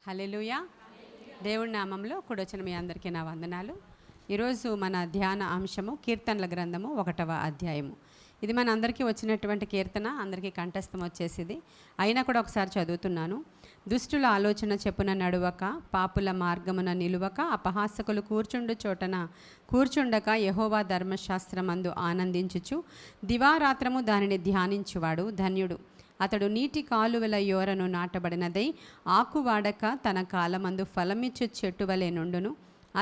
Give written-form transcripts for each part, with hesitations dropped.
హల్లెలూయా. దేవుడి నామంలో కూడొచ్చిన మీ అందరికీ నా వందనాలు. ఈరోజు మన ధ్యాన అంశము కీర్తనల గ్రంథము 1వ అధ్యాయము. ఇది మన అందరికీ వచ్చినటువంటి కీర్తన, అందరికీ కంఠస్థం వచ్చేసింది. అయినా కూడా ఒకసారి చదువుతున్నాను. దుష్టుల ఆలోచన చెప్పున నడువక, పాపుల మార్గమున నిలువక, అపహాసకులు కూర్చుండు చోటన కూర్చుండక, యెహోవా ధర్మశాస్త్రమందు ఆనందించుచు దివారాత్రము దానిని ధ్యానించువాడు ధన్యుడు. అతడు నీటి కాలువల యోరను నాటబడినదై ఆకువాడక తన కాలమందు ఫలమిచ్చు చెట్టు వలె నుండును.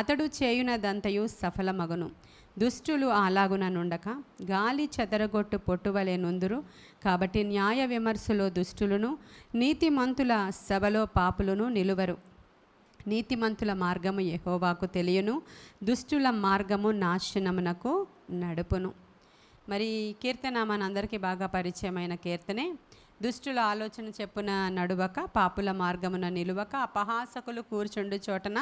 అతడు చేయునదంతయు సఫలమగును. దుష్టులు అలాగున నుండక గాలి చెదరగొట్టు పొట్టువలే నుందురు. కాబట్టి న్యాయ విమర్శలో దుష్టులను, నీతిమంతుల సభలో పాపులను నిలువరు. నీతిమంతుల మార్గము యెహోవాకు తెలియను, దుష్టుల మార్గము నాశనమునకు నడుపును. మరి కీర్తన మనందరికీ బాగా పరిచయమైన కీర్తనే. దుష్టుల ఆలోచన చెప్పున నడువక, పాపుల మార్గమున నిలువక, అపహాసకులు కూర్చుండు చోటన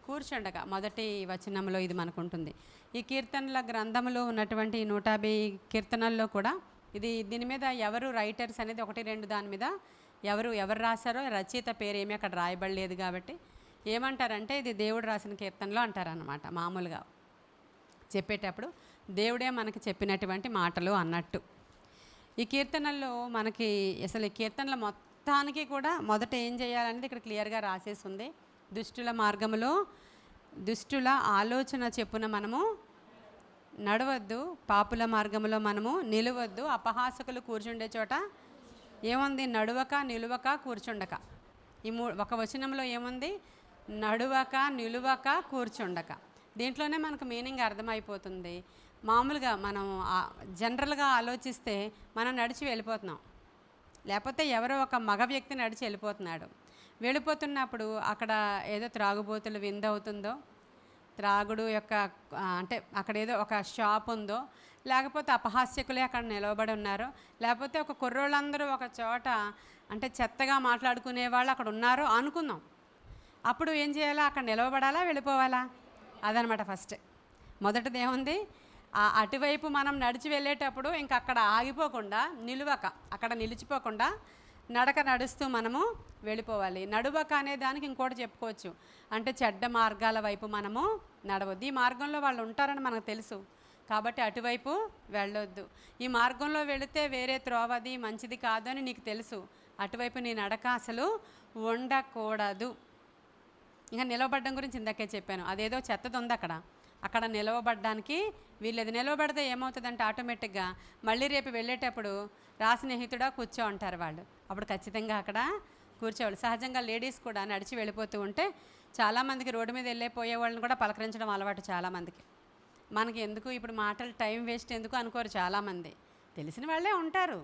కూర్చుండగా, మొదటి వచనంలో ఇది మనకుంటుంది. ఈ కీర్తనల గ్రంథంలో ఉన్నటువంటి 150 కీర్తనల్లో కూడా దీని మీద ఎవరు రైటర్స్ అనేది 1-2 దాని మీద ఎవరు రాశారో రచయిత పేరు ఏమీ అక్కడ రాయబడలేదు. కాబట్టి ఏమంటారంటే ఇది దేవుడు రాసిన కీర్తనలో అంటారన్నమాట. మామూలుగా చెప్పేటప్పుడు దేవుడే మనకి చెప్పినటువంటి మాటలు అన్నట్టు. ఈ కీర్తనల్లో మనకి అసలు ఈ కీర్తనల మొత్తానికి కూడా మొదట ఏం చేయాలనేది ఇక్కడ క్లియర్గా రాసేసి ఉంది. దుష్టుల మార్గములో, దుష్టుల ఆలోచన చెప్పున మనము నడవద్దు, పాపుల మార్గంలో మనము నిలవద్దు, అపహాసకులు కూర్చుండే చోట ఏముంది? నడువక, నిలువక, కూర్చుండక. ఈ ఒక వచనంలో ఏముంది? నడువక, నిలువక, కూర్చుండక. దీంట్లోనే మనకు మీనింగ్ అర్థమైపోతుంది. మామూలుగా మనం జనరల్గా ఆలోచిస్తే మనం నడిచి వెళ్ళిపోతున్నాం, లేకపోతే ఎవరో ఒక మగ వ్యక్తి నడిచి వెళ్ళిపోతున్నప్పుడు అక్కడ ఏదో త్రాగుబోతులు విందవుతుందో, త్రాగుడు యొక్క అంటే అక్కడ ఏదో ఒక షాప్ ఉందో, లేకపోతే అపహాస్యకులే అక్కడ నిలబడి ఉన్నారో, లేకపోతే ఒక కుర్రోళ్ళందరూ ఒక చోట అంటే చెత్తగా మాట్లాడుకునే వాళ్ళు అక్కడ ఉన్నారో అనుకుందాం. అప్పుడు ఏం చేయాలా? అక్కడ నిలవబడాలా, వెళ్ళిపోవాలా? అదనమాట ఫస్ట్. మొదటిది ఏముంది? అటువైపు మనం నడిచి వెళ్ళేటప్పుడు ఇంక అక్కడ ఆగిపోకుండా, నిలువక, అక్కడ నిలిచిపోకుండా నడక నడుస్తూ మనము వెళ్ళిపోవాలి. నడువక అనే దానికి ఇంకోటి చెప్పుకోవచ్చు, అంటే చెడ్డ మార్గాల వైపు మనము నడవద్దు. ఈ మార్గంలో వాళ్ళు ఉంటారని మనకు తెలుసు కాబట్టి అటువైపు వెళ్ళొద్దు. ఈ మార్గంలో వెళితే వేరే త్రోవది మంచిది కాదు అని నీకు తెలుసు, అటువైపు నీ నడక అసలు ఉండకూడదు. ఇంకా నిలవబడ్డం గురించి ఇందాకే చెప్పాను. అదేదో చెత్తది ఉంది అక్కడ నిలవబడ్డానికి వీళ్ళది. నిలవబడితే ఏమవుతుందంటే ఆటోమేటిక్గా మళ్ళీ రేపు వెళ్ళేటప్పుడు రా స్నేహితుడా కూర్చో అంటారు వాళ్ళు. అప్పుడు ఖచ్చితంగా అక్కడ కూర్చోవాలి. సహజంగా లేడీస్ కూడా నడిచి వెళ్ళిపోతూ ఉంటే చాలామందికి రోడ్డు మీద పోయే వాళ్ళని కూడా పలకరించడం అలవాటు చాలామందికి. మనకి ఎందుకు ఇప్పుడు మాటలు, టైం వేస్ట్ ఎందుకు అనుకోరు చాలామంది. తెలిసిన వాళ్ళే ఉంటారు.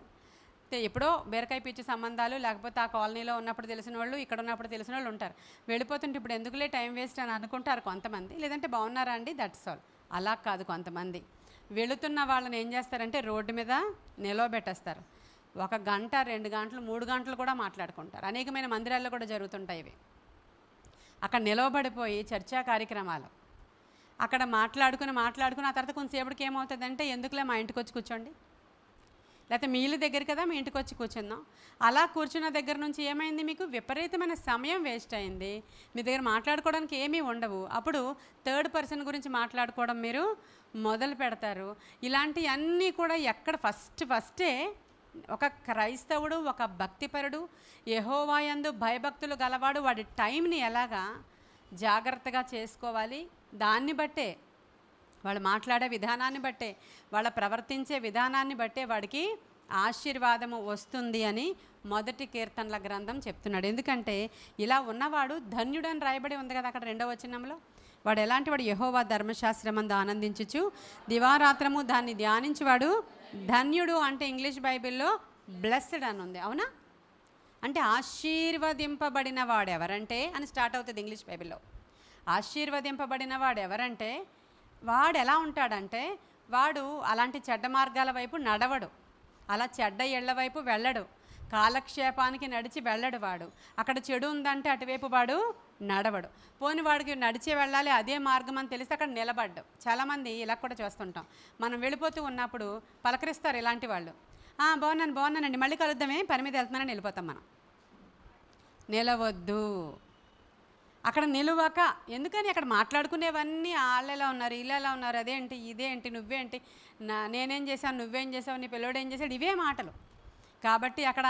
ఎప్పుడో బీరకాయ పిచ్చి సంబంధాలు, లేకపోతే ఆ కాలనీలో ఉన్నప్పుడు తెలిసిన వాళ్ళు, ఇక్కడ ఉన్నప్పుడు తెలిసిన వాళ్ళు ఉంటారు. వెళ్ళిపోతుంటే ఇప్పుడు ఎందుకులే టైం వేస్ట్ అని అనుకుంటారు కొంతమంది. లేదంటే బాగున్నారా అండి, దట్స్ ఆల్. అలా కాదు. కొంతమంది వెళుతున్న వాళ్ళని ఏం చేస్తారంటే రోడ్డు మీద నిలవబెట్టేస్తారు. 1 గంట, 2 గంటలు, 3 గంటలు కూడా మాట్లాడుకుంటారు. అనేకమైన మందిరాల్లో కూడా జరుగుతుంటాయి ఇవి. అక్కడ నిలవబడిపోయి చర్చా కార్యక్రమాలు అక్కడ మాట్లాడుకుని ఆ తర్వాత కొంతసేపటికి ఏమవుతుందంటే ఎందుకులే మా ఇంటికి వచ్చి కూర్చోండి, లేకపోతే మీ ఇల్లు దగ్గర కదా, మీ ఇంటికి వచ్చి కూర్చుందాం. అలా కూర్చున్న దగ్గర నుంచి ఏమైంది? మీకు విపరీతమైన సమయం వేస్ట్ అయింది. మీ దగ్గర మాట్లాడుకోవడానికి ఏమీ ఉండవు. అప్పుడు థర్డ్ పర్సన్ గురించి మాట్లాడుకోవడం మీరు మొదలు పెడతారు. ఇలాంటివన్నీ కూడా ఎక్కడ ఫస్టే ఒక క్రైస్తవుడు, ఒక భక్తిపరుడు, యెహోవా యందు భయభక్తులు గలవాడు వాడి టైంని ఎలాగా జాగ్రత్తగా చేసుకోవాలి, దాన్ని బట్టే, వాళ్ళు మాట్లాడే విధానాన్ని బట్టే, వాళ్ళ ప్రవర్తించే విధానాన్ని బట్టే వాడికి ఆశీర్వాదము వస్తుంది అని మొదటి కీర్తనల గ్రంథం చెప్తున్నాడు. ఎందుకంటే ఇలా ఉన్నవాడు ధన్యుడని రాయబడి ఉంది కదా అక్కడ 2వ వచనంలో. వాడు ఎలాంటి వాడు? యెహోవా ధర్మశాస్త్రమందు ఆనందించుచు దివారాత్రము దాన్ని ధ్యానించువాడు ధన్యుడు. అంటే ఇంగ్లీష్ బైబిల్లో బ్లెస్డ్ అని ఉంది. అవునా? అంటే ఆశీర్వదింపబడిన వాడు ఎవరంటే అని స్టార్ట్ అవుతుంది ఇంగ్లీష్ బైబిల్లో. ఆశీర్వదింపబడిన వాడు ఎవరంటే వాడు ఎలా ఉంటాడంటే వాడు అలాంటి చెడ్డ మార్గాల వైపు నడవడు, అలా చెడ్డ ఇళ్ల వైపు వెళ్ళడు, కాలక్షేపానికి నడిచి వెళ్ళడు. వాడు అక్కడ చెడు ఉందంటే అటువైపు వాడు నడవడు. పోని వాడికి నడిచి వెళ్ళాలి అదే మార్గం అని తెలిసి అక్కడ నిలబడ్డు. చాలామంది ఇలా కూడా చేస్తుంటాం. మనం వెళ్ళిపోతూ ఉన్నప్పుడు పలకరిస్తారు ఇలాంటి వాళ్ళు. బాగున్నానండి, మళ్ళీ కలుద్దామే, పని మీద వెళ్తున్నానని వెళ్ళిపోతాం మనం. నిలవద్దు. అక్కడ నిలువక, ఎందుకని అక్కడ మాట్లాడుకునేవన్నీ వాళ్ళు ఎలా ఉన్నారు, వీళ్ళు ఎలా ఉన్నారు, అదేంటి ఇదేంటి నువ్వేంటి, నేనేం చేశాను నువ్వేం చేసావు, నీ పిల్లోడు ఏం చేశాడు, ఇవే మాటలు. కాబట్టి అక్కడ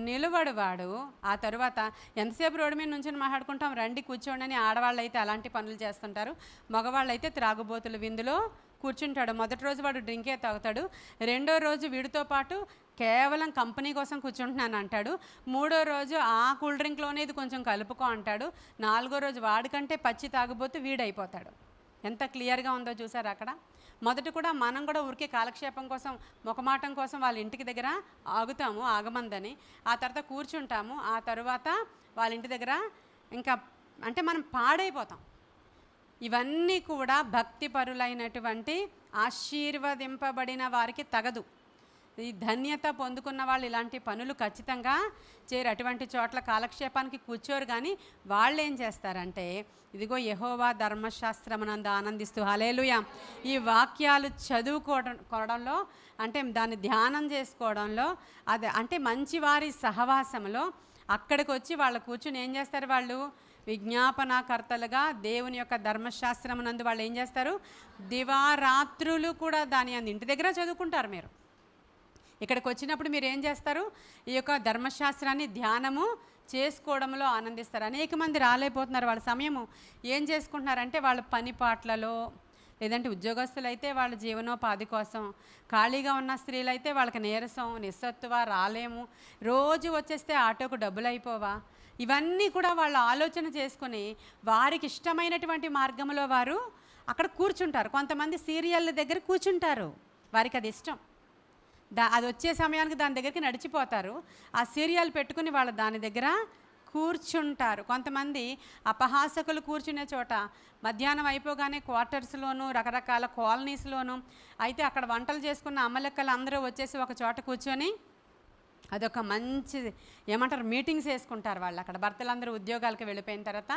నిలబడు వాడు. ఆ తరువాత ఎంతసేపు రోడ్డు మీద నుంచి మాట్లాడుకుంటాం, రండి కూర్చోండి అని ఆడవాళ్ళు అయితే అలాంటి పనులు చేస్తుంటారు, మగవాళ్ళు అయితే త్రాగుబోతులు విందులో కూర్చుంటాడు. మొదటి రోజు వాడు డ్రింకే తాగుతాడు, రెండో రోజు వీడితో పాటు కేవలం కంపెనీ కోసం కూర్చుంటున్నాను అంటాడు, మూడో రోజు ఆ కూల్ డ్రింక్లోనే ఇది కొంచెం కలుపుకో అంటాడు, నాలుగో రోజు వాడికంటే పచ్చి తాగుబోతూ వీడైపోతాడు. ఎంత క్లియర్గా ఉందో చూసారు అక్కడ. మొదట కూడా మనం కూడా ఊరికే కాలక్షేపం కోసం, ముఖమాటం కోసం వాళ్ళ ఇంటికి దగ్గర ఆగుతాము, ఆగమందని. ఆ తర్వాత కూర్చుంటాము, ఆ తర్వాత వాళ్ళ ఇంటి దగ్గర ఇంకా అంటే మనం పాడైపోతాం. ఇవన్నీ కూడా భక్తిపరులైనటువంటి ఆశీర్వదింపబడిన వారికి తగదు. ఈ ధన్యత పొందుకున్న వాళ్ళు ఇలాంటి పనులు ఖచ్చితంగా చేయరు. అటువంటి చోట్ల కాలక్షేపానికి కూర్చోరు. కానీ వాళ్ళు ఏం చేస్తారంటే, ఇదిగో యెహోవా ధర్మశాస్త్రమునందు ఆనందిస్తూ, హల్లెలూయా, ఈ వాక్యాలు చదువుకోవడంలో, అంటే దాన్ని ధ్యానం చేసుకోవడంలో, అది అంటే మంచివారి సహవాసంలో అక్కడికి వచ్చి వాళ్ళు కూర్చుని ఏం చేస్తారు, వాళ్ళు విజ్ఞాపనాకర్తలుగా దేవుని యొక్క ధర్మశాస్త్రమునందు వాళ్ళు ఏం చేస్తారు, దివారాత్రులు కూడా దాని ఇంటి దగ్గర చదువుకుంటారు. మీరు ఇక్కడికి వచ్చినప్పుడు మీరు ఏం చేస్తారు, ఈ యొక్క ధర్మశాస్త్రాన్ని ధ్యానము చేసుకోవడంలో ఆనందిస్తారు. అనేక మంది రాలేకపోతున్నారు, వాళ్ళ సమయము ఏం చేసుకుంటున్నారంటే వాళ్ళ పని పాటలలో, లేదంటే ఉద్యోగస్తులు అయితే వాళ్ళ జీవనోపాధి కోసం, ఖాళీగా ఉన్న స్త్రీలు అయితే వాళ్ళకి నీరసం, నిస్సత్తువ, రాలేము, రోజు వచ్చేస్తే ఆటోకు డబ్బులు అయిపోవా, ఇవన్నీ కూడా వాళ్ళు ఆలోచన చేసుకుని వారికి ఇష్టమైనటువంటి మార్గంలో వారు అక్కడ కూర్చుంటారు. కొంతమంది సీరియళ్ళ దగ్గర కూర్చుంటారు, వారికి అది ఇష్టం, అది వచ్చే సమయానికి దాని దగ్గరికి నడిచిపోతారు, ఆ సీరియల్ పెట్టుకుని వాళ్ళు దాని దగ్గర కూర్చుంటారు. కొంతమంది అపహాసకులు కూర్చునే చోట మధ్యాహ్నం అయిపోగానే క్వార్టర్స్లోను, రకరకాల కాలనీస్లోను అయితే అక్కడ వంటలు చేసుకున్న అమ్మలెక్కలు అందరూ వచ్చేసి ఒక చోట కూర్చొని అదొక మంచి ఏమంటారు మీటింగ్స్ వేసుకుంటారు. వాళ్ళు అక్కడ భర్తలందరూ ఉద్యోగాలకు వెళ్ళిపోయిన తర్వాత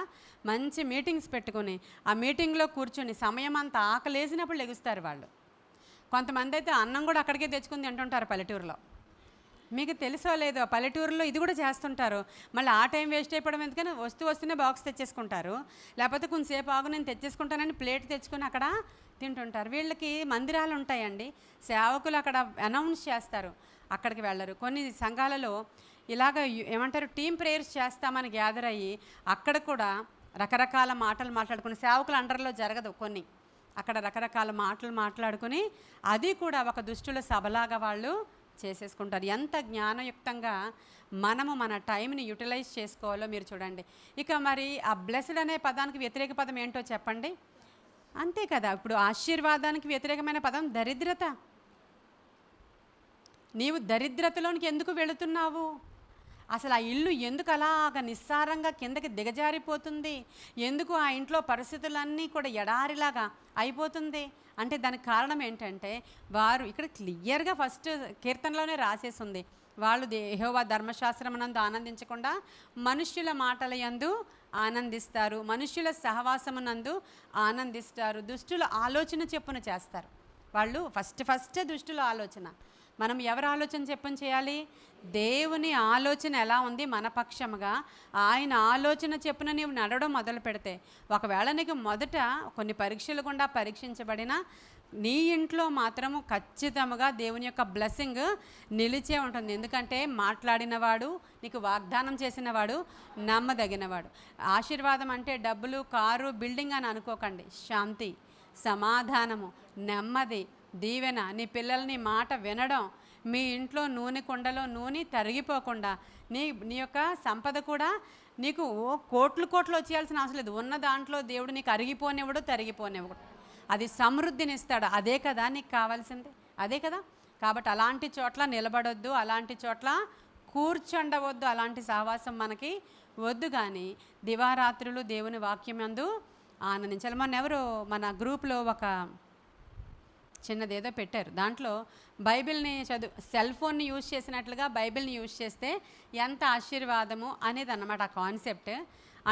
మంచి మీటింగ్స్ పెట్టుకుని ఆ మీటింగ్లో కూర్చొని సమయం అంతా ఆకలేసినప్పుడు లెగుస్తారు వాళ్ళు. కొంతమంది అయితే అన్నం కూడా అక్కడికే తెచ్చుకుని తింటుంటారు పల్లెటూరులో. మీకు తెలుసో లేదో, పల్లెటూరులో ఇది కూడా చేస్తుంటారు. మళ్ళీ ఆ టైం వేస్ట్ అయిపోవడం ఎందుకని వస్తూనే బాక్స్ తెచ్చేసుకుంటారు, లేకపోతే కొంచెంసేపు ఆగు నేను తెచ్చేసుకుంటానని ప్లేట్ తెచ్చుకొని అక్కడ తింటుంటారు. వీళ్ళకి మందిరాలు ఉంటాయండి, సేవకులు అక్కడ అనౌన్స్ చేస్తారు, అక్కడికి వెళ్ళరు. కొన్ని సంఘాలలో ఇలాగ ఏమంటారు టీం ప్రేయర్స్ చేస్తామని గ్యాదర్ అయ్యి అక్కడ కూడా రకరకాల మాటలు మాట్లాడుకుని, సేవకుల అండర్లో జరగదు కొన్ని, అక్కడ రకరకాల మాటలు మాట్లాడుకుని అది కూడా ఒక దుష్టుల సభలాగా వాళ్ళు చేసేసుకుంటారు. ఎంత జ్ఞానయుక్తంగా మనము మన టైంని యూటిలైజ్ చేసుకోవాలో మీరు చూడండి. ఇక మరి ఆ బ్లెస్డ్ అనే పదానికి వ్యతిరేక పదం ఏంటో చెప్పండి. అంతే కదా, ఇప్పుడు ఆశీర్వాదానికి వ్యతిరేకమైన పదం దరిద్రత. నీవు దరిద్రతలోనికి ఎందుకు వెళుతున్నావు, అసలు ఆ ఇల్లు ఎందుకు అలాగ నిస్సారంగా కిందకి దిగజారిపోతుంది, ఎందుకు ఆ ఇంట్లో పరిస్థితులన్నీ కూడా ఎడారిలాగా అయిపోతుంది అంటే దానికి కారణం ఏంటంటే, వారు ఇక్కడ క్లియర్గా ఫస్ట్ కీర్తనలోనే రాసేసింది, వాళ్ళు యెహోవా ధర్మశాస్త్రమునందు ఆనందించకుండా మనుష్యుల మాటల యందు ఆనందిస్తారు, మనుష్యుల సహవాసమునందు ఆనందిస్తారు, దుష్టుల ఆలోచన చెప్పున చేస్తారు. వాళ్ళు ఫస్ట్ దుష్టుల ఆలోచన. మనం ఎవరి ఆలోచన చెప్పని చేయాలి, దేవుని ఆలోచన ఎలా ఉంది మన పక్షముగా, ఆయన ఆలోచన చెప్పున నీవు నడవడం మొదలు పెడితే, ఒకవేళ నీకు మొదట కొన్ని పరీక్షలు గుండా పరీక్షించబడిన నీ ఇంట్లో మాత్రము ఖచ్చితంగా దేవుని యొక్క బ్లెస్సింగ్ నిలిచే ఉంటుంది. ఎందుకంటే మాట్లాడినవాడు, నీకు వాగ్దానం చేసినవాడు నమ్మదగినవాడు. ఆశీర్వాదం అంటే డబ్బులు, కారు, బిల్డింగ్ అని అనుకోకండి. శాంతి, సమాధానము, నెమ్మది, దీవెన, నీ పిల్లల్ని మాట వినడం, మీ ఇంట్లో నూనె కుండలో నూనె తరిగిపోకుండా, నీ యొక్క సంపద కూడా నీకు కోట్లు వచ్చేయాల్సిన అవసరం లేదు. ఉన్న దాంట్లో దేవుడు నీకు అరిగిపోనివ్వడు, తరిగిపోనివ్వడు, అది సమృద్ధినిస్తాడు. అదే కదా నీకు కావాల్సింది, అదే కదా. కాబట్టి అలాంటి చోట్ల నిలబడొద్దు, అలాంటి చోట్ల కూర్చుండవద్దు, అలాంటి సహవాసం మనకి వద్దు. కానీ దివారాత్రులు దేవుని వాక్యం యందు ఆనందించాలి. మన గ్రూప్లో ఒక చిన్నదేదో పెట్టారు, దాంట్లో బైబిల్ని సెల్ ఫోన్ని యూజ్ చేసినట్లుగా బైబిల్ని యూజ్ చేస్తే ఎంత ఆశీర్వాదము అనేది అన్నమాట ఆ కాన్సెప్ట్.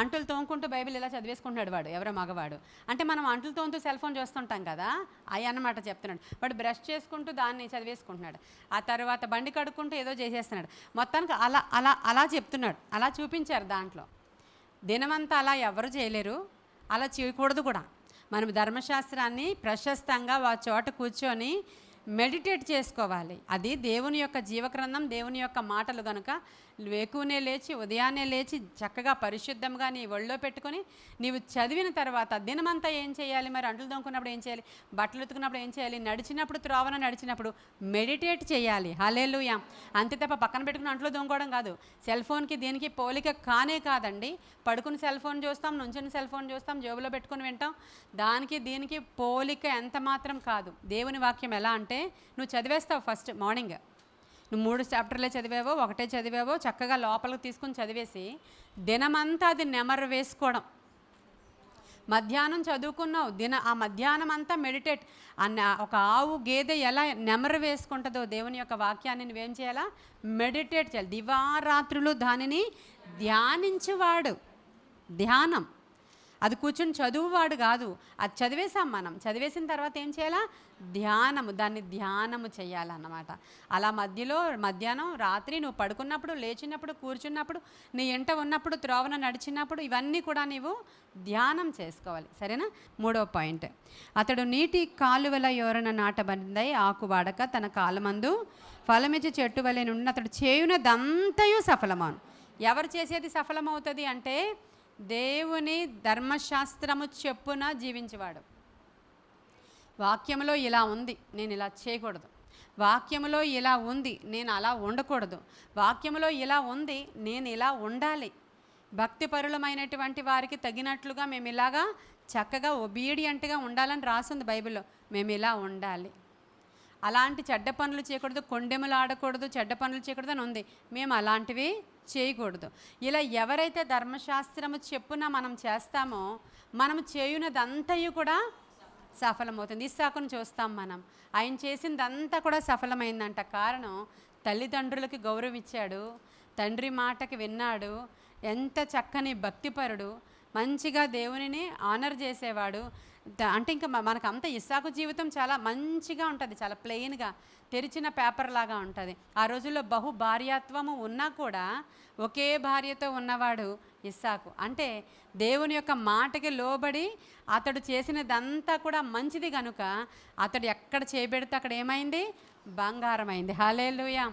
అంటులు తోముకుంటూ బైబిల్ ఇలా చదివేసుకుంటున్నాడు వాడు, ఎవరో మగవాడు. అంటే మనం అంటులు తోముతూ సెల్ ఫోన్ చూస్తుంటాం కదా, అవి అన్నమాట చెప్తున్నాడు. వాడు బ్రష్ చేసుకుంటూ దాన్ని చదివేసుకుంటున్నాడు, ఆ తర్వాత బండి కడుక్కుంటూ ఏదో చేసేస్తున్నాడు. మొత్తానికి అలా చెప్తున్నాడు, అలా చూపించారు దాంట్లో. దినమంతా అలా ఎవరు చేయలేరు, అలా చేయకూడదు కూడా. మనం ధర్మశాస్త్రాన్ని ప్రశస్తంగా ఆ చోట కూర్చొని మెడిటేట్ చేసుకోవాలి. అది దేవుని యొక్క జీవగ్రంథం, దేవుని యొక్క మాటలు కనుక వేకువనే లేచి ఉదయాన్నే లేచి చక్కగా పరిశుద్ధంగా నీ ఒళ్ళో పెట్టుకొని నీవు చదివిన తర్వాత దినమంతా ఏం చేయాలి? మరి అంట్లు దొంకున్నప్పుడు ఏం చేయాలి? బట్టలు ఉతుకున్నప్పుడు ఏం చేయాలి? నడిచినప్పుడు, త్రోవన నడిచినప్పుడు మెడిటేట్ చేయాలి. హల్లెలూయా. అంతే తప్ప పక్కన పెట్టుకుని అంట్లు దొంగడం కాదు. సెల్ ఫోన్కి దీనికి పోలిక కానే కాదండి. పడుకుని సెల్ ఫోన్ చూస్తాం, నుంచుని సెల్ ఫోన్ చూస్తాం, జేబులో పెట్టుకుని వింటాం. దానికి దీనికి పోలిక ఎంత మాత్రం కాదు. దేవుని వాక్యం ఎలా అంటే, నువ్వు చదివేస్తావు ఫస్ట్ మార్నింగ్, నువ్వు 3 చాప్టర్లే చదివావో, ఒకటే చదివావో చక్కగా లోపలికి తీసుకుని చదివేసి దినమంతా అది నెమరు వేసుకోవడం. మధ్యాహ్నం చదువుకున్నావు, ఆ మధ్యాహ్నం అంతా మెడిటేట్. ఒక ఆవు గేదె ఎలా నెమరు వేసుకుంటుందో దేవుని యొక్క వాక్యాన్ని నువ్వేం చేయాలా? మెడిటేట్ చేయాలి. దివారాత్రులు దానిని ధ్యానించువాడు. ధ్యానం అది కూర్చొని చదువువాడు కాదు. అది చదివేసాం మనం. చదివేసిన తర్వాత ఏం చేయాలా? ధ్యానము, దాన్ని ధ్యానము చేయాలన్నమాట. అలా మధ్యాహ్నం, రాత్రి నువ్వు పడుకున్నప్పుడు, లేచినప్పుడు, కూర్చున్నప్పుడు, నీ ఎంట ఉన్నప్పుడు, త్రోవన నడిచినప్పుడు ఇవన్నీ కూడా నీవు ధ్యానం చేసుకోవాలి. సరేనా? 3వ పాయింట్, అతడు నీటి కాలువల యోరన నాటబడిందై ఆకు వాడక తన కాలమందు ఫలమిచ్చి చెట్టు వలె నుండి అతడు చేయునదంతయు సఫలమాను. ఎవరు చేసేది సఫలమవుతుంది అంటే దేవుని ధర్మశాస్త్రము చెప్పున జీవించేవాడు. వాక్యంలో ఇలా ఉంది, నేను ఇలా చేయకూడదు. వాక్యంలో ఇలా ఉంది, నేను అలా ఉండకూడదు. వాక్యంలో ఇలా ఉంది, నేను ఇలా ఉండాలి. భక్తిపరులమైనటువంటి వారికి తగినట్లుగా మేము ఇలాగా చక్కగా ఒబీడియంట్గా ఉండాలని రాసింది బైబిల్లో. మేము ఇలా ఉండాలి. అలాంటి చెడ్డ పనులు చేయకూడదు, కొండెములు ఆడకూడదు, చెడ్డ పనులు చేయకూడదు అని ఉంది. మేము అలాంటివి చేయకూడదు. ఇలా ఎవరైతే ధర్మశాస్త్రము చెప్పున మనం చేస్తామో మనం చేయునదంతయు కూడా సఫలమవుతుంది. ఇస్సాకును చూస్తాం మనం, ఆయన చేసిందంతా కూడా సఫలమైందంట. కారణం, తల్లిదండ్రులకి గౌరవం ఇచ్చాడు, తండ్రి మాటకి విన్నాడు, ఎంత చక్కని భక్తిపరుడు, మంచిగా దేవునిని ఆనర్ చేసేవాడు. అంటే ఇంకా మనకు అంత ఇస్సాకు జీవితం చాలా మంచిగా ఉంటుంది, చాలా ప్లెయిన్గా తెరిచిన పేపర్ లాగా ఉంటుంది. ఆ రోజుల్లో బహు భార్యాత్వము ఉన్నా కూడా ఒకే భార్యతో ఉన్నవాడు ఇస్సాకు. అంటే దేవుని యొక్క మాటకి లోబడి అతడు చేసినదంతా కూడా మంచిది కనుక అతడు ఎక్కడ చేయబెడితే అక్కడ ఏమైంది? బంగారం అయింది. హల్లెలూయా.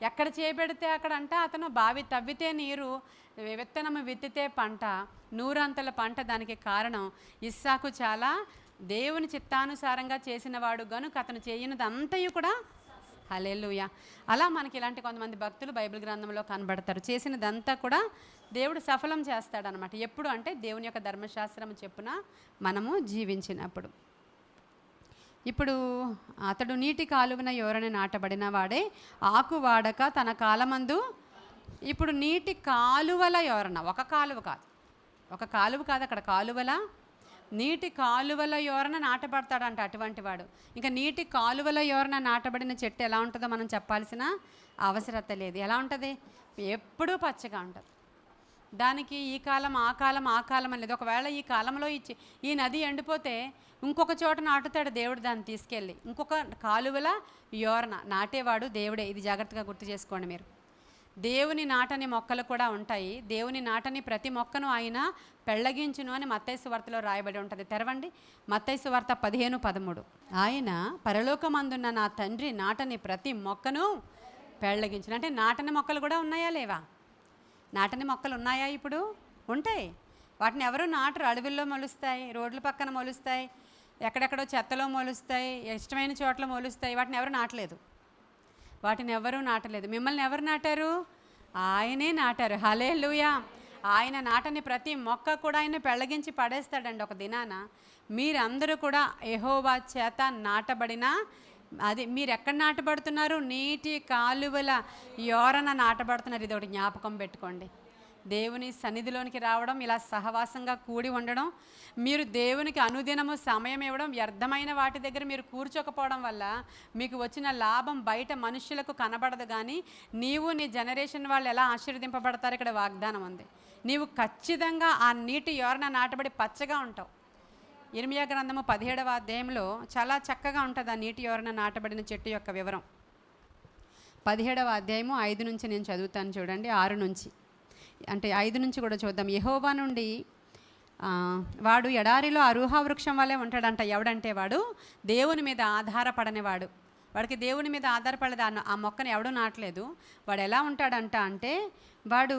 ఎక్కడ చేయబెడితే అక్కడ అంటే అతను బావి తవ్వితే నీరు, విత్తనము విత్తితే పంట, నూరంతల పంట. దానికి కారణం ఇస్సాకు చాలా దేవుని చిత్తానుసారంగా చేసినవాడు గనుక అతను చేయనిదంతయు కూడా. హల్లెలూయా. అలా మనకి ఇలాంటి కొంతమంది భక్తులు బైబిల్ గ్రంథంలో కనబడతారు. చేసినదంతా కూడా దేవుడు సఫలం చేస్తాడనమాట. ఎప్పుడు అంటే దేవుని యొక్క ధర్మశాస్త్రం చెప్పున మనము జీవించినప్పుడు. ఇప్పుడు అతడు నీటి కాలువన యోరని నాటబడిన వాడే ఆకు వాడక తన కాలమందు. ఇప్పుడు నీటి కాలువల యోరన, ఒక కాలువ కాదు అక్కడ కాలువల, నీటి కాలువల యోరన నాటబడతాడంట అటువంటి వాడు. ఇంకా నీటి కాలువల యోరన నాటబడిన చెట్టు ఎలా ఉంటుందో మనం చెప్పాల్సిన అవసరత లేదు. ఎలా ఉంటుంది? ఎప్పుడూ పచ్చగా ఉంటుంది. దానికి ఈ కాలం ఆ కాలం అని లేదు. ఒకవేళ ఈ కాలంలో ఈ నది ఎండిపోతే ఇంకొక చోట నాటుతాడు దేవుడు దాన్ని తీసుకెళ్ళి. ఇంకొక కాలువల యోరన నాటేవాడు దేవుడే. ఇది జాగ్రత్తగా గుర్తు చేసుకోండి మీరు. దేవుని నాటని మొక్కలు కూడా ఉంటాయి. దేవుని నాటని ప్రతి మొక్కను ఆయన పెళ్ళగించును అని మత్తయి సువార్తలో రాయబడి ఉంటుంది. తెరవండి, మత్తయి సువార్త 15:13. ఆయన పరలోకమందున్న నా తండ్రి నాటని ప్రతి మొక్కను పెళ్ళగించును. అంటే నాటని మొక్కలు కూడా ఉన్నాయా లేవా? నాటని మొక్కలు ఉన్నాయా? ఇప్పుడు ఉంటాయి. వాటిని ఎవరు నాటరు. అడవుల్లో మొలుస్తాయి, రోడ్ల పక్కన మొలుస్తాయి, ఎక్కడెక్కడో చెత్తలో మొలుస్తాయి, ఇష్టమైన చోట్ల మొలుస్తాయి. వాటిని ఎవరు నాటలేదు. మిమ్మల్ని ఎవరు నాటారు? ఆయనే నాటారు. హల్లెలూయా. ఆయన నాటని ప్రతి మొక్క కూడా ఆయన పెళ్ళగించి పడేస్తాడండి ఒక దినాన. మీరందరూ కూడా యెహోవా చేత నాటబడిన, అది మీరు ఎక్కడ నాటబడుతున్నారు? నీటి కాలువల యోరన నాటబడుతున్నారు. ఇది ఒకటి జ్ఞాపకం పెట్టుకోండి. దేవుని సన్నిధిలోనికి రావడం, ఇలా సహవాసంగా కూడి ఉండడం, మీరు దేవునికి అనుదినము సమయం ఇవ్వడం, వ్యర్థమైన వాటి దగ్గర మీరు కూర్చోకపోవడం వల్ల మీకు వచ్చిన లాభం బయట మనుషులకు కనబడదు. కానీ నీవు నీ జనరేషన్ వాళ్ళు ఎలా ఆశీర్వదింపబడతారు ఇక్కడ వాగ్దానం ఉంది. నీవు ఖచ్చితంగా ఆ నీటి యోరన నాటబడి పచ్చగా ఉంటావు. ఇర్మియా గ్రంథము 17వ అధ్యాయంలో చాలా చక్కగా ఉంటుంది ఆ నీటి యోరన నాటబడిన చెట్టు యొక్క వివరం. 17వ అధ్యాయము 5 నుంచి నేను చదువుతాను చూడండి, 6 నుంచి. అంటే 5 నుంచి కూడా చూద్దాం. యెహోవా నుండి వాడు ఎడారిలో అరుహా వృక్షం వల్లే ఉంటాడంట. ఎవడంటే వాడు దేవుని మీద ఆధారపడనివాడు. వాడికి దేవుని మీద ఆధారపడలేదు. ఆ మొక్కను ఎవడూ నాటలేదు. వాడు ఎలా ఉంటాడంట అంటే వాడు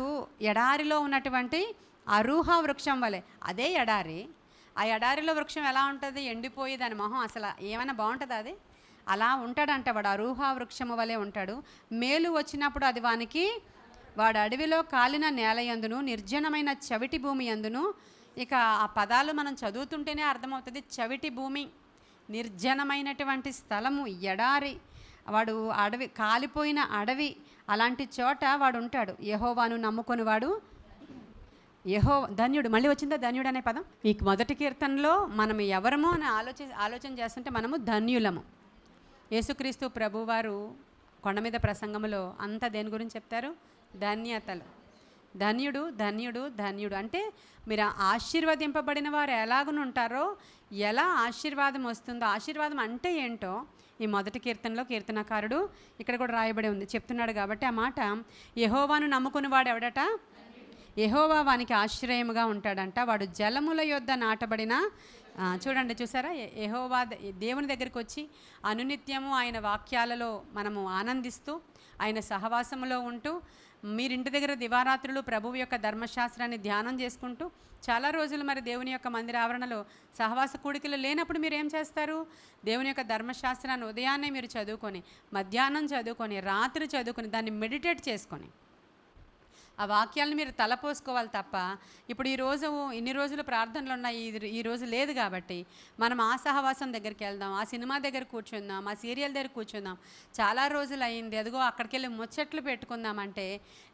ఎడారిలో ఉన్నటువంటి అరుహా వృక్షం వలె. అదే ఎడారి. ఆ ఎడారిలో వృక్షం ఎలా ఉంటుంది? ఎండిపోయి దాని మొహం అసలు ఏమైనా బాగుంటుందా? అది అలా ఉంటాడంట. వాడు అరుహా వృక్షము వలె ఉంటాడు. మేలు వచ్చినప్పుడు అది వాడు అడవిలో కాలిన నేల యందును నిర్జనమైన చవిటి భూమి యందును. ఇక ఆ పదాలు మనం చదువుతుంటేనే అర్థమవుతుంది. చవిటి భూమి, నిర్జనమైనటువంటి స్థలము, ఎడారి, వాడు అడవి, కాలిపోయిన అడవి, అలాంటి చోట వాడు ఉంటాడు. యెహోవాను నమ్ముకొని వాడు ధన్యుడు. మళ్ళీ వచ్చిందా ధన్యుడు అనే పదం? ఈ మొదటి కీర్తనలో మనం ఎవరమో అని ఆలోచన చేస్తుంటే మనము ధన్యులము. యేసుక్రీస్తు ప్రభువారు కొండ మీద ప్రసంగంలో అంతా దేని గురించి చెప్తారు? ధన్యతలు. ధన్యుడు, ధన్యుడు, ధన్యుడు అంటే మీరు ఆశీర్వదింపబడిన వారు ఎలాగను ఉంటారో, ఎలా ఆశీర్వాదం వస్తుందో, ఆశీర్వాదం అంటే ఏంటో ఈ మొదటి కీర్తనలో కీర్తనకారుడు ఇక్కడ కూడా రాయబడి ఉంది, చెప్తున్నాడు. కాబట్టి ఆ మాట, యెహోవాను నమ్ముకుని వాడు ఎవడట? యెహోవా వానికి ఆశ్రయముగా ఉంటాడంట. వాడు జలముల యొద్ద నాటబడిన, చూడండి, చూసారా? యెహోవా దేవుని దగ్గరికి వచ్చి అనునిత్యము ఆయన వాక్యాలలో మనము ఆనందిస్తూ ఆయన సహవాసములో ఉంటూ, మీరింటి దగ్గర దివారాత్రులు ప్రభువు యొక్క ధర్మశాస్త్రాన్ని ధ్యానం చేసుకుంటూ చాలా రోజులు మరి దేవుని యొక్క మందిర ఆవరణలో సహవాస కూడికలు లేనప్పుడు మీరు ఏం చేస్తారు? దేవుని యొక్క ధర్మశాస్త్రాన్ని ఉదయాన్నే మీరు చదువుకొని, మధ్యాహ్నం చదువుకొని, రాత్రి చదువుకొని, దాన్ని మెడిటేట్ చేసుకొని ఆ వాక్యాలను మీరు తలపోసుకోవాలి తప్ప, ఇప్పుడు ఇన్ని రోజులు ప్రార్థనలు ఉన్నాయి, ఈ రోజు లేదు కాబట్టి మనం ఆ సహవాసం దగ్గరికి వెళ్దాం, ఆ సినిమా దగ్గర కూర్చుందాం, ఆ సీరియల్ దగ్గర కూర్చుందాం, చాలా రోజులు అయింది, అదిగో అక్కడికి వెళ్ళి ముచ్చట్లు పెట్టుకుందామంటే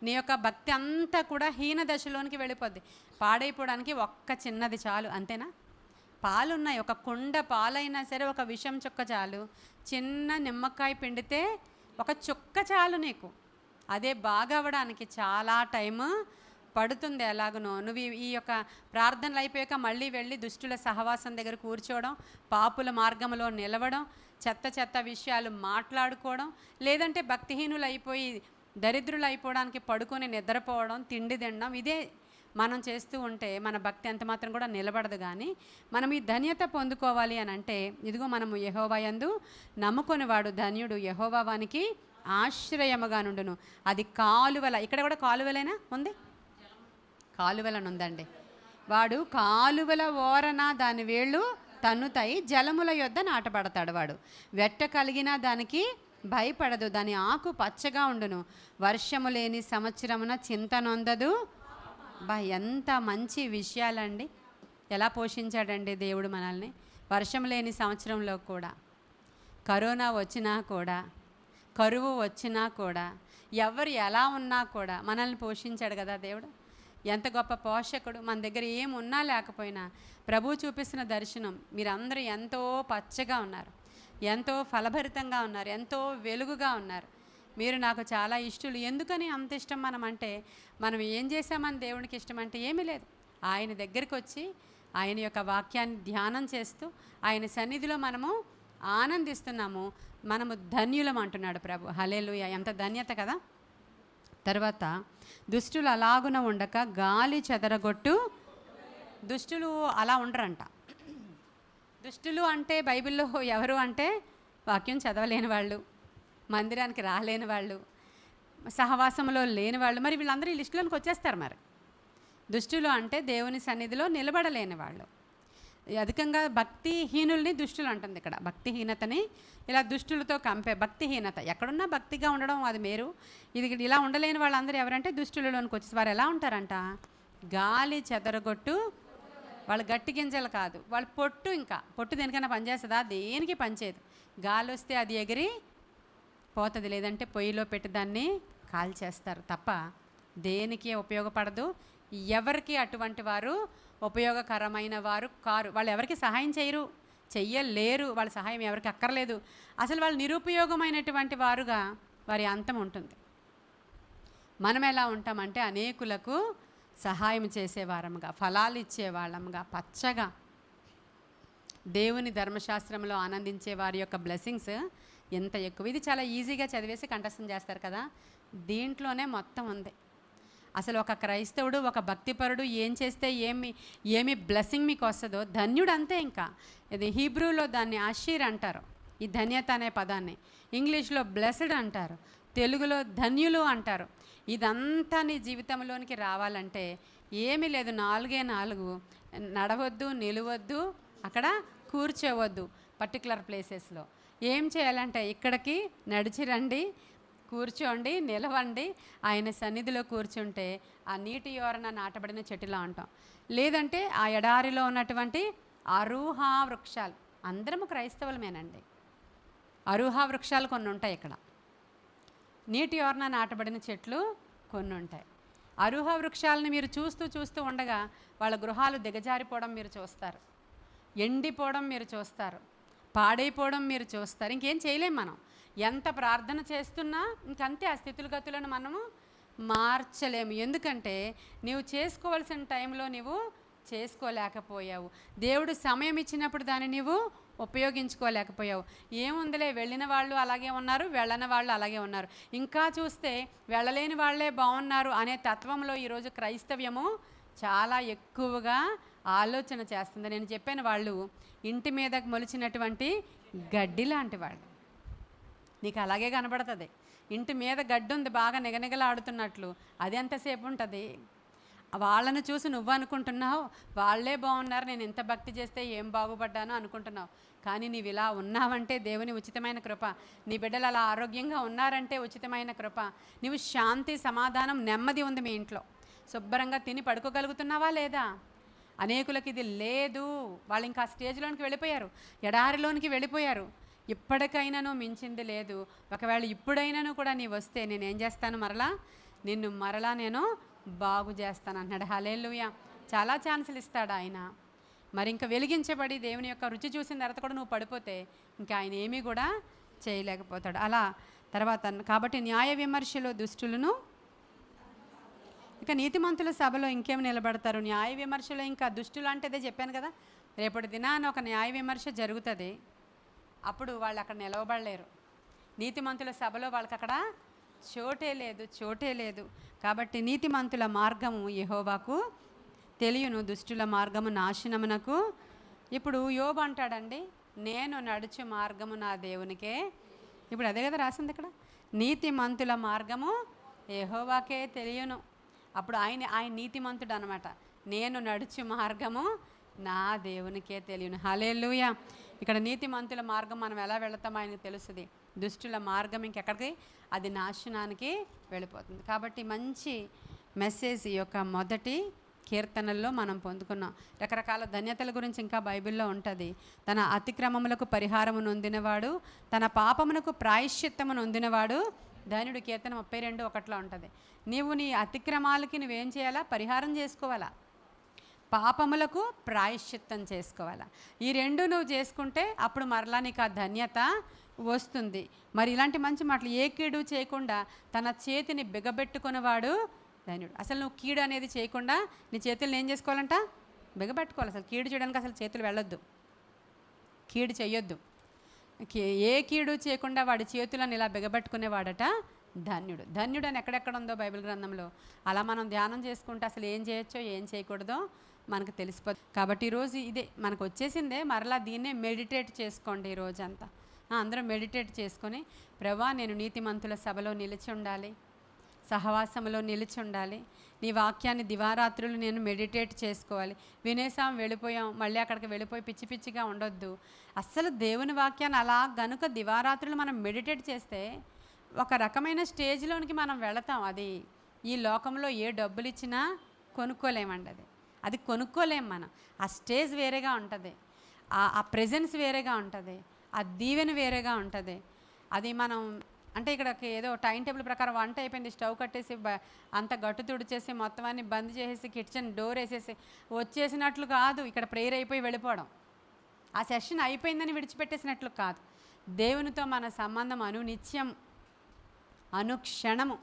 నీ యొక్క భక్తి అంతా కూడా హీన దశలోనికి వెళ్ళిపోద్ది. పాడైపోవడానికి ఒక్క చిన్నది చాలు, అంతేనా? పాలున్నాయి, ఒక కుండ పాలైనా సరే ఒక విషం చుక్క చాలు. చిన్న నిమ్మకాయ పిండితే ఒక చుక్క చాలు నీకు. అదే బాగా అవ్వడానికి చాలా టైము పడుతుంది. ఎలాగనో నువ్వు ఈ యొక్క ప్రార్థనలు అయిపోయాక మళ్ళీ వెళ్ళి దుష్టుల సహవాసం దగ్గర కూర్చోవడం, పాపుల మార్గంలో నిలవడం, చెత్త విషయాలు మాట్లాడుకోవడం, లేదంటే భక్తిహీనులు అయిపోయి దరిద్రులు అయిపోవడానికి పడుకొని నిద్రపోవడం, తిండి తినడం, ఇదే మనం చేస్తూ ఉంటే మన భక్తి ఎంత మాత్రం కూడా నిలబడదు. కానీ మనం ఈ ధన్యత పొందుకోవాలి అని అంటే, ఇదిగో మనము యెహోవా యందు నమ్ముకొని వాడు ధన్యుడు, యెహోవా వానికి ఆశ్రయముగా నుండును. అది కాలువల, ఇక్కడ కూడా కాలువలైనా ఉంది, కాలువలను ఉందండి. వాడు కాలువల ఓరన దాని వేళ్ళు తన్నుతాయి, జలముల యొద్ద నాటబడతాడు. వాడు వెట్ట కలిగిన దానికి భయపడదు, దాని ఆకు పచ్చగా ఉండును. వర్షము లేని సంవత్సరమున చింత నొందదు. ఎంత మంచి విషయాలండి. ఎలా పోషించాడండి దేవుడు మనల్ని. వర్షం లేని సంవత్సరంలో కూడా, కరోనా వచ్చినా కూడా, కరువు వచ్చినా కూడా, ఎవరు ఎలా ఉన్నా కూడా మనల్ని పోషించాడు కదా దేవుడు. ఎంత గొప్ప పోషకుడు. మన దగ్గర ఏమున్నా లేకపోయినా ప్రభువు చూపిస్తున్న దర్శనం, మీరందరూ ఎంతో పచ్చగా ఉన్నారు, ఎంతో ఫలభరితంగా ఉన్నారు, ఎంతో వెలుగుగా ఉన్నారు. మీరు నాకు చాలా ఇష్టలు. ఎందుకని అంత ఇష్టం మనం అంటే, మనం ఏం చేసామని దేవునికి ఇష్టం అంటే ఏమీ లేదు. ఆయన దగ్గరికి వచ్చి ఆయన యొక్క వాక్యాన్ని ధ్యానం చేస్తూ ఆయన సన్నిధిలో మనము ఆనందిస్తున్నాము. మనము ధన్యులం అంటున్నాడు ప్రభు. హల్లెలూయా, ఎంత ధన్యత కదా. తర్వాత దుష్టులు అలాగున ఉండక గాలి చెదరగొట్టు. దుష్టులు అలా ఉండరంట. దుష్టులు అంటే బైబిల్లో ఎవరు అంటే, వాక్యం చదవలేని వాళ్ళు, మందిరానికి రాలేని వాళ్ళు, సహవాసంలో లేని వాళ్ళు. మరి వీళ్ళందరూ ఈ లిస్టులోనికి వచ్చేస్తారు. మరి దుష్టులు అంటే దేవుని సన్నిధిలో నిలబడలేని వాళ్ళు. అధికంగా భక్తిహీనుల్ని దుష్టులు అంటుంది ఇక్కడ. భక్తిహీనతని ఇలా దుష్టులతో భక్తిహీనత, ఎక్కడున్నా భక్తిగా ఉండడం అది మేరు. ఇది ఇలా ఉండలేని వాళ్ళందరూ ఎవరంటే దుష్టులలోనికి వచ్చేసి వారు ఎలా ఉంటారంట? గాలి చెదరగొట్టు. వాళ్ళు గట్టి గింజలు కాదు, వాళ్ళు పొట్టు. ఇంకా పొట్టు దేనికైనా పనిచేస్తుందా? దేనికి పనిచేయదు. గాలి వస్తే అది ఎగిరి పోతుంది, లేదంటే పొయ్యిలో పెట్టి దాన్ని కాల్చేస్తారు తప్ప దేనికి ఉపయోగపడదు. ఎవరికి అటువంటి వారు ఉపయోగకరమైన వారు కారు. వాళ్ళు ఎవరికి సహాయం చెయ్యలేరు. వాళ్ళ సహాయం ఎవరికి అక్కర్లేదు. అసలు వాళ్ళు నిరుపయోగమైనటువంటి వారుగా వారి అంతం ఉంటుంది. మనం ఎలా ఉంటామంటే అనేకులకు సహాయం చేసేవారముగా, ఫలాలు ఇచ్చేవాళ్ళముగా, పచ్చగా దేవుని ధర్మశాస్త్రంలో ఆనందించే వారి యొక్క బ్లెస్సింగ్స్ ఎంత ఎక్కువ. ఇది చాలా ఈజీగా చదివేసి కంఠస్థం చేస్తారు కదా. దీంట్లోనే మొత్తం ఉంది. అసలు ఒక క్రైస్తవుడు, ఒక భక్తిపరుడు ఏం చేస్తే ఏమి బ్లెస్సింగ్ మీకు వస్తుందో ధన్యుడు అంతే. ఇంకా ఇది హీబ్రూలో దాన్ని అషీర్ అంటారు, ఈ ధన్యత అనే పదాన్ని. ఇంగ్లీష్లో బ్లెస్డ్ అంటారు, తెలుగులో ధన్యులు అంటారు. ఇదంతా నీ జీవితంలోనికి రావాలంటే ఏమీ లేదు, 4 నడవద్దు, నిలవద్దు, అక్కడ కూర్చోవద్దు పర్టికులర్ ప్లేసెస్లో. ఏం చేయాలంటే ఇక్కడికి నడిచి రండి, కూర్చోండి, నిలవండి, ఆయన సన్నిధిలో కూర్చుంటే ఆ నీటి యోరన నాటబడిన చెట్టులా ఉంటాం. లేదంటే ఆ ఎడారిలో ఉన్నటువంటి అరూహా వృక్షాలు, అందరము క్రైస్తవులమేనండి. అరూహా వృక్షాలు కొన్ని ఉంటాయి ఇక్కడ, నీటి యోరన నాటబడిన చెట్లు కొన్ని ఉంటాయి. అరూహా వృక్షాలను మీరు చూస్తూ ఉండగా వాళ్ళ గృహాలు దిగజారిపోవడం మీరు చూస్తారు, ఎండిపోవడం మీరు చూస్తారు, పాడైపోవడం మీరు చూస్తారు. ఇంకేం చేయలేం మనం, ఎంత ప్రార్థన చేస్తున్నా ఇంకంతే. ఆ స్థితులగతులను మనము మార్చలేము. ఎందుకంటే నీవు చేసుకోవాల్సిన టైంలో నీవు చేసుకోలేకపోయావు, దేవుడు సమయం ఇచ్చినప్పుడు దాన్ని నీవు ఉపయోగించుకోలేకపోయావు. ఏముందిలే, వెళ్ళిన వాళ్ళు అలాగే ఉన్నారు, వెళ్ళని వాళ్ళు అలాగే ఉన్నారు, ఇంకా చూస్తే వెళ్ళలేని వాళ్ళే బాగున్నారు అనే తత్వంలో ఈరోజు క్రైస్తవ్యము చాలా ఎక్కువగా ఆలోచన చేస్తుంది. నేను చెప్పాను, వాళ్ళు ఇంటి మీద మొలిచినటువంటి గడ్డి లాంటి వాళ్ళు. నీకు అలాగే కనబడుతుంది, ఇంటి మీద గడ్డి ఉంది బాగా నిగనిగలాడుతున్నట్లు, అది ఎంతసేపు ఉంటుంది? వాళ్ళను చూసి నువ్వు అనుకుంటున్నావు వాళ్ళే బాగున్నారు, నేను ఇంత భక్తి చేస్తే ఏం బాగుపడ్డానో అనుకుంటున్నావు. కానీ నీవు ఇలా ఉన్నావంటే దేవుని ఉచితమైన కృప, నీ బిడ్డలు అలా ఆరోగ్యంగా ఉన్నారంటే ఉచితమైన కృప. నీవు శాంతి, సమాధానం, నెమ్మది ఉంది మీ ఇంట్లో, శుభ్రంగా తిని పడుకోగలుగుతున్నావా లేదా? అనేకులకి ఇది లేదు, వాళ్ళు ఇంకా స్టేజ్లోనికి వెళ్ళిపోయారు, ఎడారిలోనికి వెళ్ళిపోయారు. ఇప్పటికైనాను మించింది లేదు. ఒకవేళ ఇప్పుడైనాను కూడా నీ వస్తే నేనేం చేస్తాను, నిన్ను మరలా నేను బాగు చేస్తాను అంటున్నాడు. హల్లెలూయా. చాలా ఛాన్సులు ఇస్తాడు ఆయన. మరి ఇంకా వెలిగించబడి దేవుని యొక్క రుచి చూసిన తర్వాత కూడా నువ్వు పడిపోతే ఇంకా ఆయన ఏమీ కూడా చేయలేకపోతాడు. అలా తర్వాత కాబట్టి న్యాయ విమర్శలో దుష్టులను, ఇక నీతిమంతుల సభలో ఇంకేమి నిలబడతారు? న్యాయ విమర్శలో ఇంకా దుష్టులు అంటే అదే చెప్పాను కదా, రేపటి దినాన ఒక న్యాయ విమర్శ జరుగుతుంది, అప్పుడు వాళ్ళు అక్కడ నిలవబడలేరు. నీతిమంతుల సభలో వాళ్ళకి అక్కడ చోటే లేదు. కాబట్టి నీతిమంతుల మార్గము యెహోవాకు తెలియను, దుష్టుల మార్గము నాశనమునకు. ఇప్పుడు యోబు అంటాడండి, నేను నడుచు మార్గము నా దేవునికే. ఇప్పుడు అదే కదా రాసింది ఇక్కడ, నీతిమంతుల మార్గము యెహోవాకే తెలియను. అప్పుడు ఆయన నీతిమంతుడు అనమాట. నేను నడుచు మార్గము నా దేవునికే తెలియను. హల్లెలూయా. ఇక్కడ నీతిమంతుల మార్గం మనం ఎలా వెళతామో ఆయనకు తెలుస్తుంది, దుష్టుల మార్గం ఇంకెక్కడికి, అది నాశనానికి వెళ్ళిపోతుంది. కాబట్టి మంచి మెసేజ్ ఈ యొక్క మొదటి కీర్తనల్లో మనం పొందుకున్నాం. రకరకాల ధన్యతల గురించి ఇంకా బైబిల్లో ఉంటుంది. తన అతిక్రమములకు పరిహారము నొందినవాడు, తన పాపమునకు ప్రాయశ్చిత్తము నొందినవాడు ధన్యుడు. కీర్తన 32:1 ఉంటుంది. నీవు నీ అతిక్రమాలకి నువ్వేం చేయాలా? పరిహారం చేసుకోవాలా, పాపములకు ప్రాయశ్చిత్తం చేసుకోవాలా. ఈ రెండు నువ్వు చేసుకుంటే అప్పుడు మరలా నీకు ఆ ధన్యత వస్తుంది. మరి ఇలాంటి మంచి మాటలు, ఏ కీడు చేయకుండా తన చేతిని బిగబెట్టుకునేవాడు ధన్యుడు. అసలు నువ్వు కీడు అనేది చేయకుండా నీ చేతులను ఏం చేసుకోవాలంట? బిగబెట్టుకోవాలి. అసలు కీడు చేయడానికి అసలు చేతులు వెళ్ళొద్దు, కీడు చేయొద్దు. ఏ కీడు చేయకుండా వాడి చేతులను ఇలా బిగబెట్టుకునేవాడట ధన్యుడు. ధన్యుడు అని ఎక్కడెక్కడ ఉందో బైబిల్ గ్రంథంలో, అలా మనం ధ్యానం చేసుకుంటే అసలు ఏం చేయొచ్చో ఏం చేయకూడదో మనకు తెలిసిపోతుంది. కాబట్టి ఈరోజు ఇదే మనకు వచ్చేసిందే, మరలా దీన్నే మెడిటేట్ చేసుకోండి ఈ రోజంతా. అందరూ మెడిటేట్ చేసుకొని, ప్రభువా నేను నీతిమంతుల సభలో నిలిచి ఉండాలి, సహవాసంలో నిలిచి ఉండాలి, నీ వాక్యాన్ని దివారాత్రులు నేను మెడిటేట్ చేసుకోవాలి. వినేసాం, వెళ్ళిపోయాం, మళ్ళీ అక్కడికి వెళ్ళిపోయి పిచ్చి పిచ్చిగా ఉండొద్దు. అస్సలు దేవుని వాక్యాన్ని అలా గనుక దివారాత్రులు మనం మెడిటేట్ చేస్తే ఒక రకమైన స్టేజ్లోనికి మనం వెళతాం. అది ఈ లోకంలో ఏ డబ్బులు ఇచ్చినా కొనుక్కోలేమండి, అది కొనుక్కోలేం మనం. ఆ స్టేజ్ వేరేగా ఉంటుంది, ఆ ప్రెజెన్స్ వేరేగా ఉంటుంది, ఆ దీవెన వేరేగా ఉంటుంది. అది మనం అంటే ఇక్కడ ఏదో టైం టేబుల్ ప్రకారం వంట అయిపోయింది, స్టవ్ కట్టేసి అంత గట్టు తుడిచేసి మొత్తం అన్ని బంద్ చేసేసి కిచెన్ డోర్ వేసేసి వచ్చేసినట్లు కాదు. ఇక్కడ ప్రేయర్ అయిపోయి వెళ్ళిపోవడం, ఆ సెషన్ అయిపోయిందని విడిచిపెట్టేసినట్లు కాదు. దేవునితో మన సంబంధం అనునిత్యం, అనుక్షణము,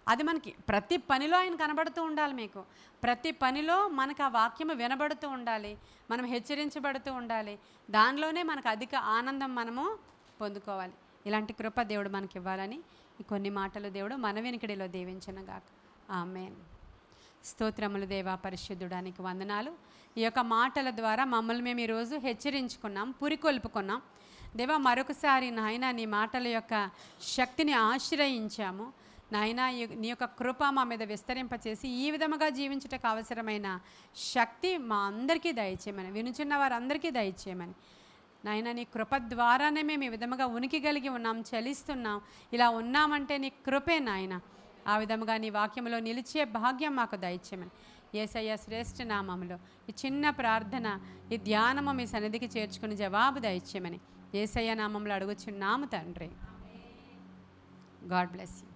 అది మనకి ప్రతి పనిలో ఆయన కనబడుతూ ఉండాలి. మీకు ప్రతి పనిలో మనకు ఆ వాక్యము వినబడుతూ ఉండాలి, మనం హెచ్చరించబడుతూ ఉండాలి. దానిలోనే మనకు అధిక ఆనందం మనము పొందుకోవాలి. ఇలాంటి కృప దేవుడు మనకి ఇవ్వాలని ఈ కొన్ని మాటలు దేవుడు మన వెనుకడిలో దీవించును గాక. ఆమేన్. స్తోత్రములు దేవా, పరిశుద్ధుడానికి వందనాలు. ఈ యొక్క మాటల ద్వారా మమ్మల్ని మేము ఈరోజు హెచ్చరించుకున్నాం, పురికొల్పుకున్నాం. దేవా, మరొకసారి నాయన నీ మాటల యొక్క శక్తిని ఆశ్రయించాము. నాయన నీ యొక్క కృప మా మీద విస్తరింపచేసి ఈ విధముగా జీవించుటకు అవసరమైన శక్తి మా అందరికీ దయచేయమని, వినుచున్న వారందరికీ దయచేయమని. నాయన నీ కృప ద్వారానే మేము ఈ విధముగా ఉనికి కలిగి ఉన్నాం, చలిస్తున్నాం. ఇలా ఉన్నామంటే నీ కృపే నాయన. ఆ విధముగా నీ వాక్యంలో నిలిచే భాగ్యం మాకు దయచేయమని యేసయ్య శ్రేష్ఠ నామములో ఈ చిన్న ప్రార్థన, ఈ ధ్యానము మీ సన్నిధికి చేర్చుకుని జవాబు దయచేయమని యేసయ్య నామంలో అడుగుచున్నాము తండ్రి. God bless you.